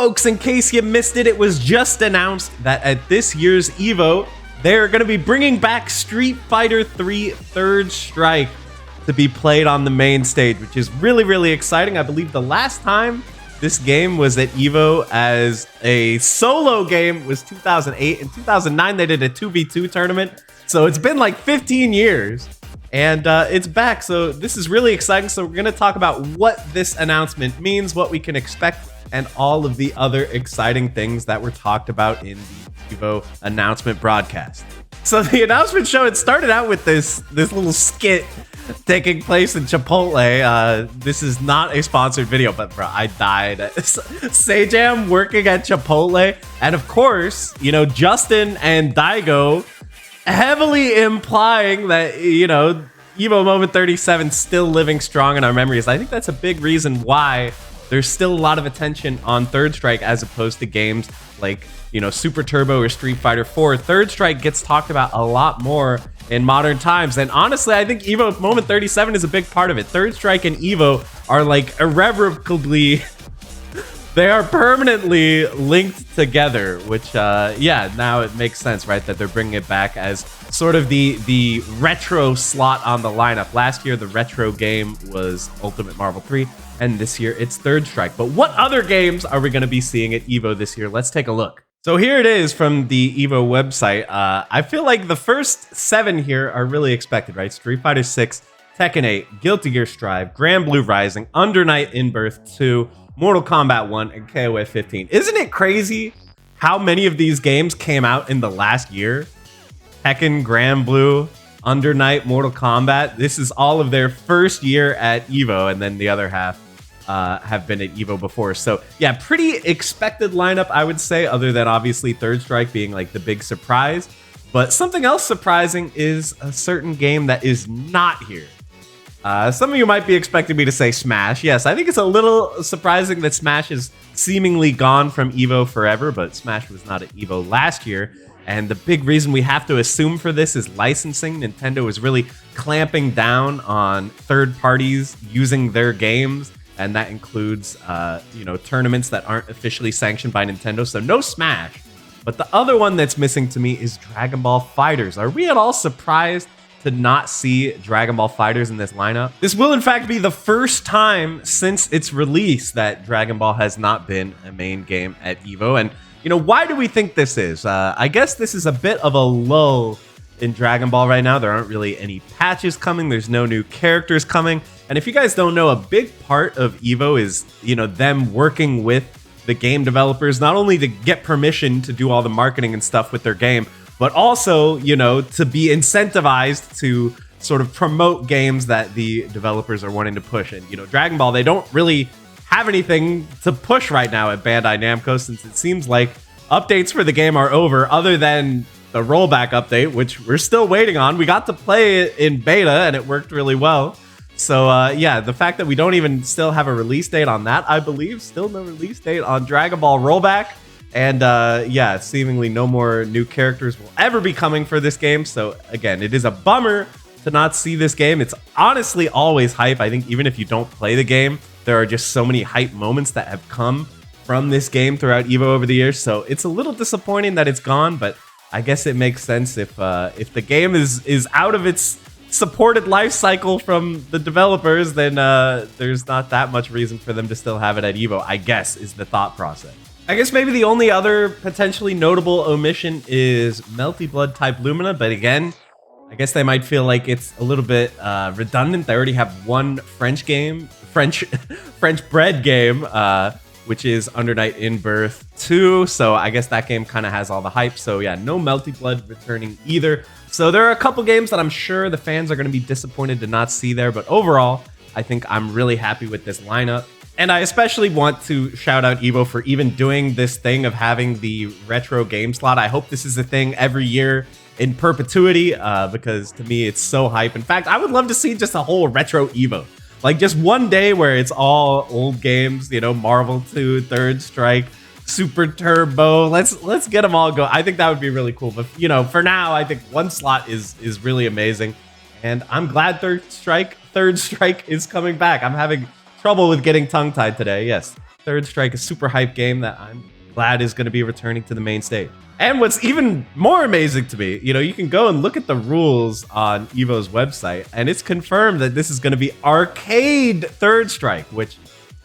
folks, in case you missed it, it was just announced that at this year's Evo, they're going to be bringing back Street Fighter 3 Third Strike to be played on the main stage, which is really, really exciting. I believe the last time this game was at Evo as a solo game was 2008. In 2009, they did a 2v2 tournament. So it's been like 15 years and it's back. So this is really exciting. So we're going to talk about what this announcement means, what we can expect, and all of the other exciting things that were talked about in the Evo announcement broadcast. So the announcement show, it started out with this little skit taking place in Chipotle. This is not a sponsored video, but bro, I died. Sajam working at Chipotle. And of course, you know, Justin and Daigo heavily implying that, you know, Evo Moment 37 still living strong in our memories. I think that's a big reason why there's still a lot of attention on Third Strike as opposed to games like, you know, Super Turbo or Street Fighter 4. Third Strike gets talked about a lot more in modern times. And honestly, I think Evo Moment 37 is a big part of it. Third Strike and Evo are like irrevocably, they are permanently linked together, which, yeah, now it makes sense, right? That they're bringing it back as sort of the retro slot on the lineup. Last year, the retro game was Ultimate Marvel 3. And this year, it's Third Strike. But what other games are we going to be seeing at Evo this year? Let's take a look. So here it is from the Evo website. I feel like the first 7 here are really expected, right? Street Fighter 6, Tekken 8, Guilty Gear Strive, Grand Blue Rising, Under Night In-Birth 2, Mortal Kombat 1, and KOF 15. Isn't it crazy how many of these games came out in the last year? Tekken, Grand Blue, Under Night, Mortal Kombat. This is all of their first year at Evo, and then the other half have been at Evo before. So yeah, pretty expected lineup, I would say, other than obviously Third Strike being like the big surprise. But something else surprising is a certain game that is not here. Some of you might be expecting me to say Smash. Yes, I think it's a little surprising that Smash is seemingly gone from Evo forever, but Smash was not at Evo last year. And the big reason we have to assume for this is licensing. Nintendo is really clamping down on third parties using their games. And that includes, you know, tournaments that aren't officially sanctioned by Nintendo. So no Smash. But the other one that's missing to me is Dragon Ball FighterZ. Are we at all surprised to not see Dragon Ball FighterZ in this lineup? This will in fact be the first time since its release that Dragon Ball has not been a main game at Evo. And, you know, why do we think this is? I guess this is a bit of a lull in Dragon Ball right now. There aren't really any patches coming. There's no new characters coming. And if you guys don't know, a big part of Evo is, you know, them working with the game developers, not only to get permission to do all the marketing and stuff with their game, but also, you know, to be incentivized to sort of promote games that the developers are wanting to push. And, you know, Dragon Ball, they don't really have anything to push right now at Bandai Namco, since it seems like updates for the game are over, other than the rollback update, which we're still waiting on. We got to play it in beta and it worked really well. So yeah, the fact that we don't even still have a release date on that, I believe, still no release date on Dragon Ball rollback. And yeah, seemingly no more new characters will ever be coming for this game. So again, it is a bummer to not see this game. It's honestly always hype. I think even if you don't play the game, there are just so many hype moments that have come from this game throughout Evo over the years. So it's a little disappointing that it's gone, but I guess it makes sense if the game is out of its supported life cycle from the developers, then there's not that much reason for them to still have it at Evo, I guess, is the thought process. I guess maybe the only other potentially notable omission is Melty Blood type Lumina, but again, I guess they might feel like it's a little bit redundant. They already have one French bread game, which is Under Night In-Birth 2. So I guess that game kind of has all the hype. So yeah, no Melty Blood returning either. So there are a couple games that I'm sure the fans are going to be disappointed to not see there. But overall, I think I'm really happy with this lineup. And I especially want to shout out Evo for even doing this thing of having the retro game slot. I hope this is a thing every year in perpetuity, because to me, it's so hype. In fact, I would love to see just a whole retro Evo. Like just one day where it's all old games, you know, Marvel 2, Third Strike, Super Turbo. Let's get them all go. I think that would be really cool. But, you know, for now, I think one slot is really amazing. And I'm glad Third Strike is coming back. I'm having trouble with getting tongue-tied today. Yes, Third Strike, a super hype game that I'm glad is going to be returning to the main stage. And what's even more amazing to me, you know, you can go and look at the rules on Evo's website, and it's confirmed that this is going to be arcade Third Strike, which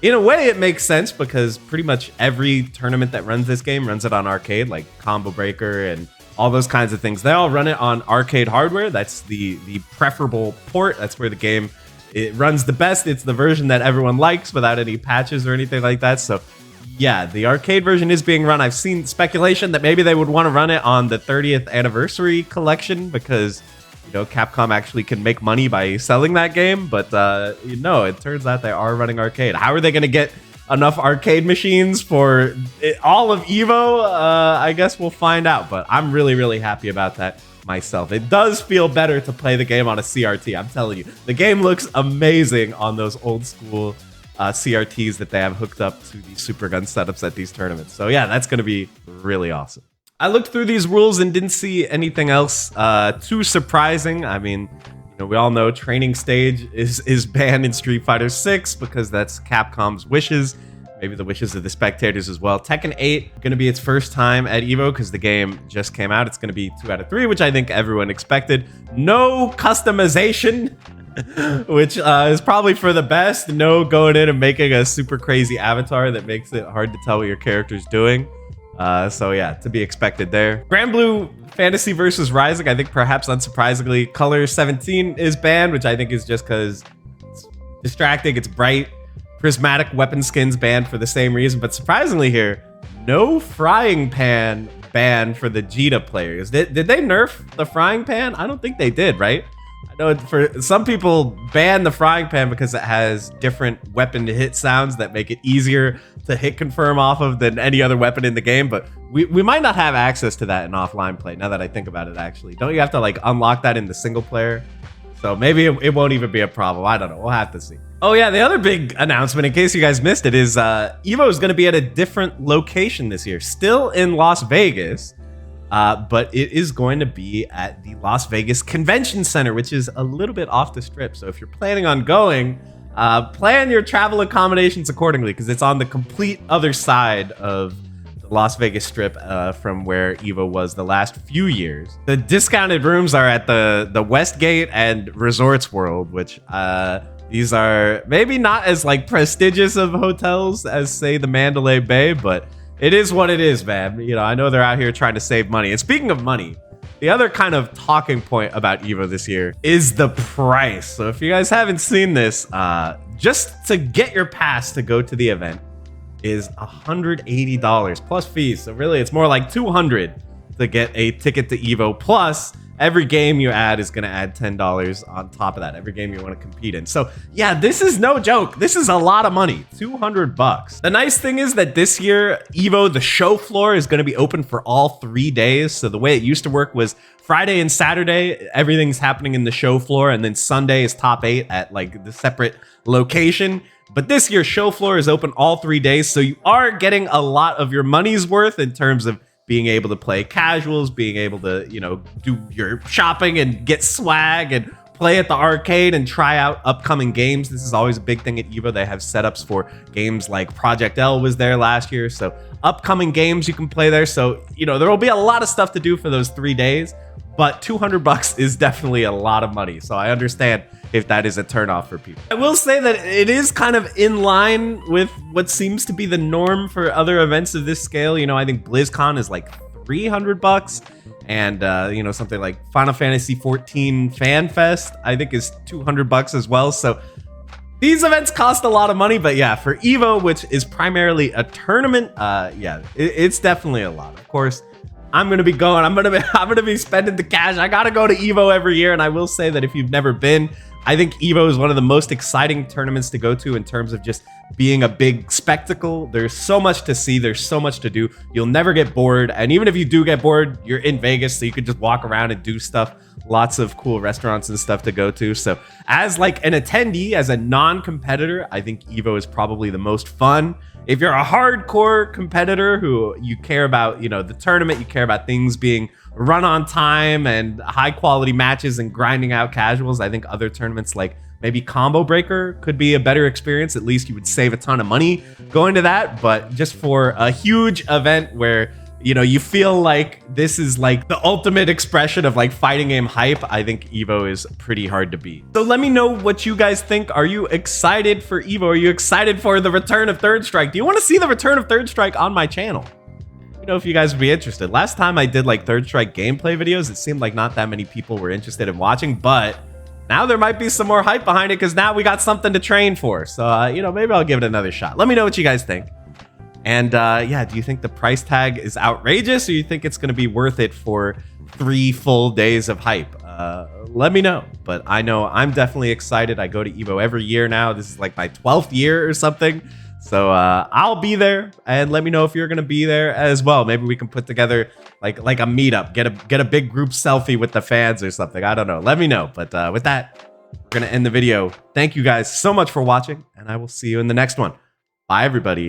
in a way it makes sense because pretty much every tournament that runs this game runs it on arcade, like Combo Breaker and all those kinds of things. They all run it on arcade hardware. That's the preferable port. That's where the game, it runs the best. It's the version that everyone likes without any patches or anything like that. So yeah, the arcade version is being run. I've seen speculation that maybe they would want to run it on the 30th anniversary collection because, you know, Capcom actually can make money by selling that game. But, you know, it turns out they are running arcade. How are they going to get enough arcade machines for all of Evo? I guess we'll find out. But I'm really, really happy about that myself. It does feel better to play the game on a CRT. I'm telling you, the game looks amazing on those old school CRTs that they have hooked up to the Super Gun setups at these tournaments. So yeah, that's going to be really awesome. I looked through these rules and didn't see anything else too surprising. I mean, you know, we all know training stage is banned in Street Fighter 6 because that's Capcom's wishes. Maybe the wishes of the spectators as well. Tekken 8 going to be its first time at Evo because the game just came out. It's going to be 2 out of 3, which I think everyone expected. No customization, which is probably for the best. No going in and making a super crazy avatar that makes it hard to tell what your character's doing. So yeah, to be expected there. Grand Blue Fantasy versus Rising, I think perhaps unsurprisingly, Color 17 is banned, which I think is just because it's distracting, it's bright. Prismatic weapon skins banned for the same reason, but surprisingly here, no frying pan banned for the Jita players. Did they nerf the frying pan? I don't think they did, right? I know for some people ban the frying pan because it has different weapon to hit sounds that make it easier to hit confirm off of than any other weapon in the game, but we might not have access to that in offline play now that I think about it. Actually, don't you have to like unlock that in the single player? So maybe it won't even be a problem. I don't know. We'll have to see. Oh yeah, the other big announcement, in case you guys missed it, is Evo is going to be at a different location this year. Still in Las Vegas, but it is going to be at the Las Vegas Convention Center, which is a little bit off the strip. So if you're planning on going, plan your travel accommodations accordingly because it's on the complete other side of the Las Vegas Strip from where Evo was the last few years. The discounted rooms are at the Westgate and Resorts World, which these are maybe not as like prestigious of hotels as say the Mandalay Bay, but it is what it is, man. You know, I know they're out here trying to save money. And speaking of money, the other kind of talking point about Evo this year is the price. So if you guys haven't seen this, just to get your pass to go to the event is $180 plus fees. So really, it's more like $200 to get a ticket to Evo. Plus, every game you add is going to add $10 on top of that. Every game you want to compete in. So yeah, this is no joke. This is a lot of money. $200. The nice thing is that this year, Evo, the show floor is going to be open for all 3 days. So the way it used to work was Friday and Saturday, everything's happening in the show floor. And then Sunday is top 8 at like the separate location. But this year, show floor is open all 3 days. So you are getting a lot of your money's worth in terms of being able to play casuals, being able to, you know, do your shopping and get swag and play at the arcade and try out upcoming games. This is always a big thing at Evo. They have setups for games like Project L was there last year. So upcoming games you can play there. So, you know, there will be a lot of stuff to do for those 3 days, but $200 is definitely a lot of money. So I understand if that is a turnoff for people. I will say that it is kind of in line with what seems to be the norm for other events of this scale. You know, I think BlizzCon is like $300, and you know, something like Final Fantasy 14 Fan Fest I think is $200 as well. So these events cost a lot of money, but yeah, for Evo, which is primarily a tournament, yeah, it's definitely a lot. Of course, I'm gonna be going. I'm gonna be spending the cash. I gotta go to Evo every year, and I will say that if you've never been, I think Evo is one of the most exciting tournaments to go to in terms of just being a big spectacle. There's so much to see. There's so much to do. You'll never get bored. And even if you do get bored, you're in Vegas, so you could just walk around and do stuff. Lots of cool restaurants and stuff to go to. So as like an attendee, as a non-competitor, I think Evo is probably the most fun. If you're a hardcore competitor who you care about, you know, the tournament, you care about things being run on time and high quality matches and grinding out casuals, I think other tournaments like Maybe Combo Breaker could be a better experience. At least you would save a ton of money going to that. But just for a huge event where, you know, you feel like this is like the ultimate expression of like fighting game hype, I think Evo is pretty hard to beat. So let me know what you guys think. Are you excited for Evo? Are you excited for the return of Third Strike? Do you want to see the return of Third Strike on my channel? You know, if you guys would be interested. Last time I did like Third Strike gameplay videos, it seemed like not that many people were interested in watching, but now there might be some more hype behind it because now we got something to train for. So, you know, maybe I'll give it another shot. Let me know what you guys think. And yeah, do you think the price tag is outrageous, or you think it's going to be worth it for 3 full days of hype? Let me know. But I know I'm definitely excited. I go to Evo every year now. This is like my 12th year or something. So I'll be there, and let me know if you're going to be there as well. Maybe we can put together like a meetup, get a big group selfie with the fans or something. I don't know. Let me know. But with that, we're going to end the video. Thank you guys so much for watching, and I will see you in the next one. Bye, everybody.